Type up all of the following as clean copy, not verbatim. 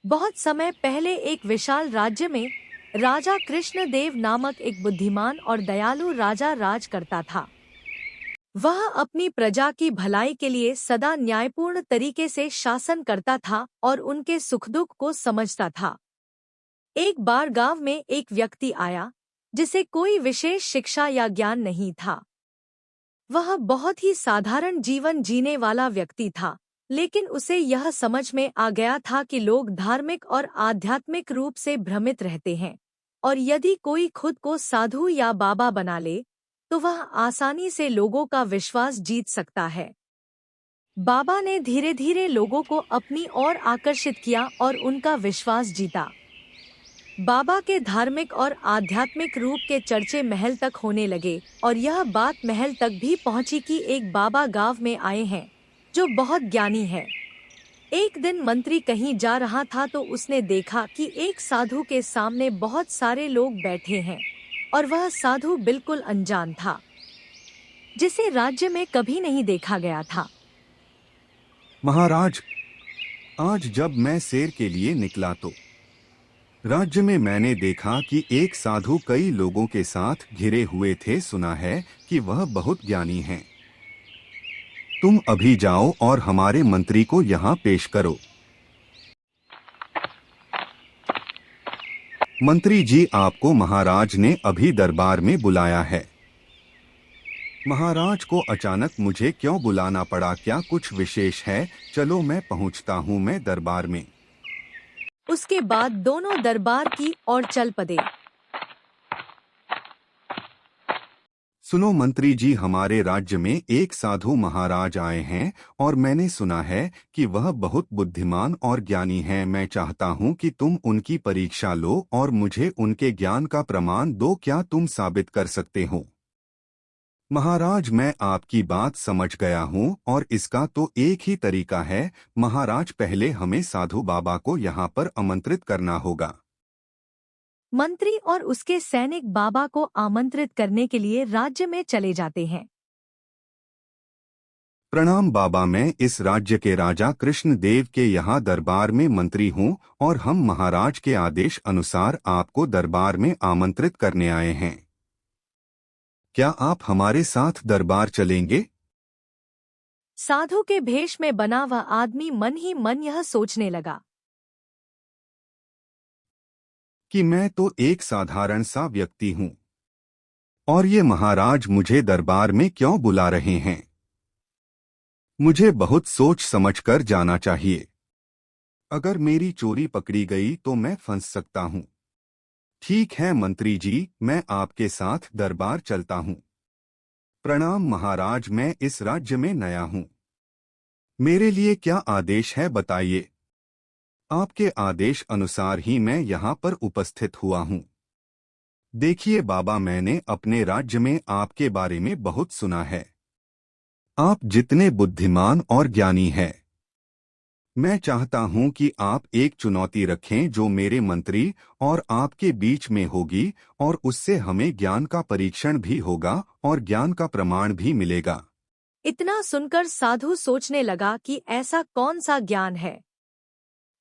बहुत समय पहले एक विशाल राज्य में राजा कृष्णदेव नामक एक बुद्धिमान और दयालु राजा राज करता था। वह अपनी प्रजा की भलाई के लिए सदा न्यायपूर्ण तरीके से शासन करता था और उनके सुख दुख को समझता था। एक बार गांव में एक व्यक्ति आया जिसे कोई विशेष शिक्षा या ज्ञान नहीं था। वह बहुत ही साधारण जीवन जीने वाला व्यक्ति था, लेकिन उसे यह समझ में आ गया था कि लोग धार्मिक और आध्यात्मिक रूप से भ्रमित रहते हैं, और यदि कोई खुद को साधु या बाबा बना ले तो वह आसानी से लोगों का विश्वास जीत सकता है। बाबा ने धीरे धीरे लोगों को अपनी ओर आकर्षित किया और उनका विश्वास जीता। बाबा के धार्मिक और आध्यात्मिक रूप के चर्चे महल तक होने लगे, और यह बात महल तक भी पहुंची कि एक बाबा गांव में आए हैं जो बहुत ज्ञानी है। एक दिन मंत्री कहीं जा रहा था तो उसने देखा कि एक साधु के सामने बहुत सारे लोग बैठे हैं, और वह साधु बिल्कुल अनजान था, जिसे राज्य में कभी नहीं देखा गया था। महाराज, आज जब मैं सैर के लिए निकला तो राज्य में मैंने देखा कि एक साधु कई लोगों के साथ घिरे हुए थे। सुना है कि वह बहुत ज्ञानी हैं। तुम अभी जाओ और हमारे मंत्री को यहाँ पेश करो। मंत्री जी, आपको महाराज ने अभी दरबार में बुलाया है। महाराज को अचानक मुझे क्यों बुलाना पड़ा? क्या कुछ विशेष है? चलो मैं पहुँचता हूँ मैं दरबार में। उसके बाद दोनों दरबार की ओर चल पड़े। सुनो मंत्री जी, हमारे राज्य में एक साधु महाराज आए हैं और मैंने सुना है कि वह बहुत बुद्धिमान और ज्ञानी हैं। मैं चाहता हूं कि तुम उनकी परीक्षा लो और मुझे उनके ज्ञान का प्रमाण दो। क्या तुम साबित कर सकते हो? महाराज, मैं आपकी बात समझ गया हूं और इसका तो एक ही तरीका है। महाराज, पहले हमें साधु बाबा को यहाँ पर आमंत्रित करना होगा। मंत्री और उसके सैनिक बाबा को आमंत्रित करने के लिए राज्य में चले जाते हैं। प्रणाम बाबा, मैं इस राज्य के राजा कृष्णदेव के यहाँ दरबार में मंत्री हूँ और हम महाराज के आदेश अनुसार आपको दरबार में आमंत्रित करने आए हैं। क्या आप हमारे साथ दरबार चलेंगे? साधु के भेष में बना वह आदमी मन ही मन यह सोचने लगा कि मैं तो एक साधारण सा व्यक्ति हूँ और ये महाराज मुझे दरबार में क्यों बुला रहे हैं? मुझे बहुत सोच समझकर जाना चाहिए। अगर मेरी चोरी पकड़ी गई तो मैं फंस सकता हूँ। ठीक है मंत्री जी, मैं आपके साथ दरबार चलता हूँ। प्रणाम महाराज, मैं इस राज्य में नया हूँ। मेरे लिए क्या आदेश है बताइए। आपके आदेश अनुसार ही मैं यहाँ पर उपस्थित हुआ हूँ। देखिए बाबा, मैंने अपने राज्य में आपके बारे में बहुत सुना है। आप जितने बुद्धिमान और ज्ञानी हैं। मैं चाहता हूं कि आप एक चुनौती रखें जो मेरे मंत्री और आपके बीच में होगी, और उससे हमें ज्ञान का परीक्षण भी होगा और ज्ञान का प्रमाण भी मिलेगा। इतना सुनकर साधु सोचने लगा कि ऐसा कौन सा ज्ञान है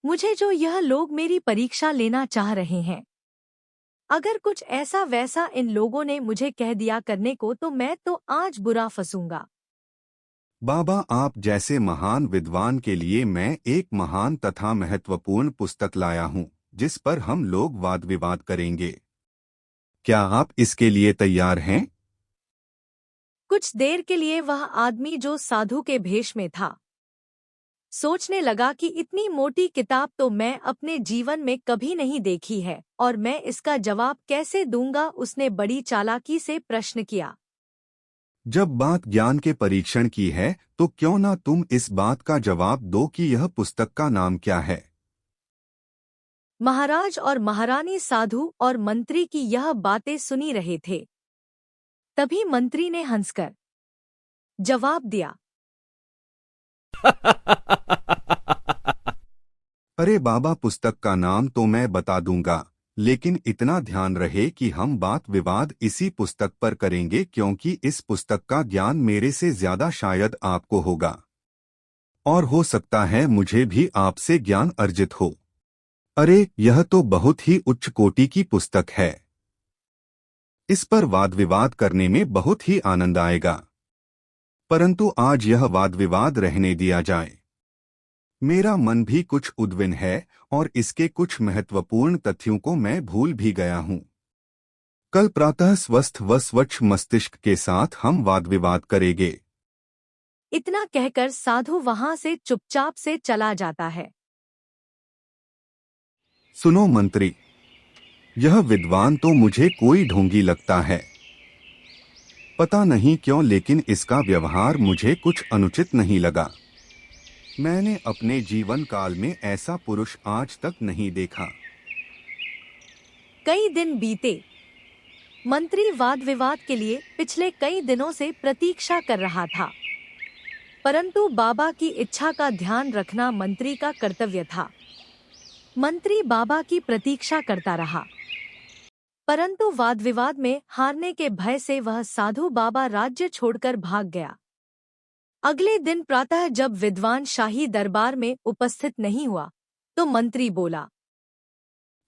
मुझे जो यह लोग मेरी परीक्षा लेना चाह रहे हैं। अगर कुछ ऐसा वैसा इन लोगों ने मुझे कह दिया करने को तो मैं तो आज बुरा फंसूंगा। बाबा, आप जैसे महान विद्वान के लिए मैं एक महान तथा महत्वपूर्ण पुस्तक लाया हूँ जिस पर हम लोग वाद विवाद करेंगे। क्या आप इसके लिए तैयार हैं? कुछ देर के लिए वह आदमी जो साधु के भेष में था सोचने लगा कि इतनी मोटी किताब तो मैं अपने जीवन में कभी नहीं देखी है, और मैं इसका जवाब कैसे दूंगा। उसने बड़ी चालाकी से प्रश्न किया। जब बात ज्ञान के परीक्षण की है तो क्यों ना तुम इस बात का जवाब दो कि यह पुस्तक का नाम क्या है। महाराज और महारानी साधु और मंत्री की यह बातें सुनी रहे थे। तभी मंत्री ने हंसकर जवाब दिया, अरे बाबा, पुस्तक का नाम तो मैं बता दूंगा, लेकिन इतना ध्यान रहे कि हम बात विवाद इसी पुस्तक पर करेंगे, क्योंकि इस पुस्तक का ज्ञान मेरे से ज्यादा शायद आपको होगा और हो सकता है मुझे भी आपसे ज्ञान अर्जित हो। अरे, यह तो बहुत ही उच्च कोटि की पुस्तक है। इस पर वाद विवाद करने में बहुत ही आनंद आएगा। परंतु आज यह वाद विवाद रहने दिया जाए। मेरा मन भी कुछ उद्विग्न है और इसके कुछ महत्वपूर्ण तथ्यों को मैं भूल भी गया हूँ। कल प्रातः स्वस्थ व स्वच्छ मस्तिष्क के साथ हम वाद विवाद करेंगे। इतना कहकर साधु वहां से चुपचाप से चला जाता है। सुनो मंत्री, यह विद्वान तो मुझे कोई ढोंगी लगता है। पता नहीं क्यों, लेकिन इसका व्यवहार मुझे कुछ अनुचित नहीं लगा। मैंने अपने जीवन काल में ऐसा पुरुष आज तक नहीं देखा। कई दिन बीते। मंत्री वाद विवाद के लिए पिछले कई दिनों से प्रतीक्षा कर रहा था, परंतु बाबा की इच्छा का ध्यान रखना मंत्री का कर्तव्य था। मंत्री बाबा की प्रतीक्षा करता रहा, परंतु वाद विवाद में हारने के भय से वह साधु बाबा राज्य छोड़कर भाग गया। अगले दिन प्रातः जब विद्वान शाही दरबार में उपस्थित नहीं हुआ, तो मंत्री बोला,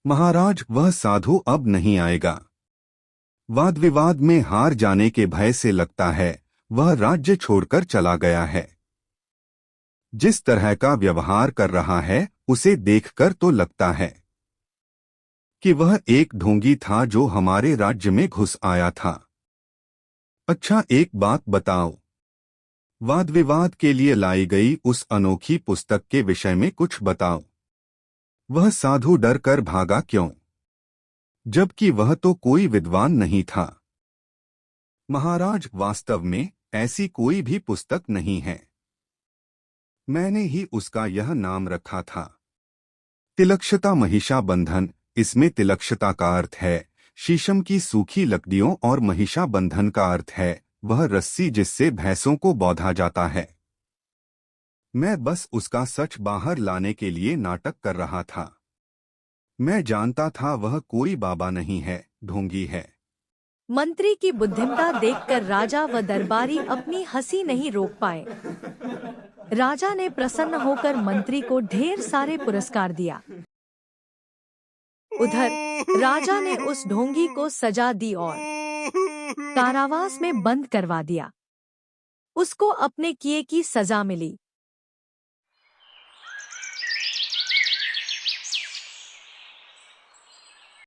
महाराज, वह साधु अब नहीं आएगा। वाद विवाद में हार जाने के भय से लगता है वह राज्य छोड़कर चला गया है। जिस तरह का व्यवहार कर रहा है उसे देखकर तो लगता है कि वह एक ढोंगी था जो हमारे राज्य में घुस आया था। अच्छा, एक बात बताओ, वाद विवाद के लिए लाई गई उस अनोखी पुस्तक के विषय में कुछ बताओ। वह साधु डर कर भागा क्यों, जबकि वह तो कोई विद्वान नहीं था? महाराज, वास्तव में ऐसी कोई भी पुस्तक नहीं है। मैंने ही उसका यह नाम रखा था, तिलक्षता महिषा बंधन। इसमें तिलक्षता का अर्थ है शीशम की सूखी लकड़ियों और महिषा बंधन का अर्थ है वह रस्सी जिससे भैंसों को बौधा जाता है। मैं बस उसका सच बाहर लाने के लिए नाटक कर रहा था। मैं जानता था वह कोई बाबा नहीं है, ढोंगी है। मंत्री की बुद्धिमता देखकर राजा व दरबारी अपनी हंसी नहीं रोक पाए। राजा ने प्रसन्न होकर मंत्री को ढेर सारे पुरस्कार दिया। उधर राजा ने उस ढोंगी को सजा दी और कारावास में बंद करवा दिया। उसको अपने किए की सजा मिली।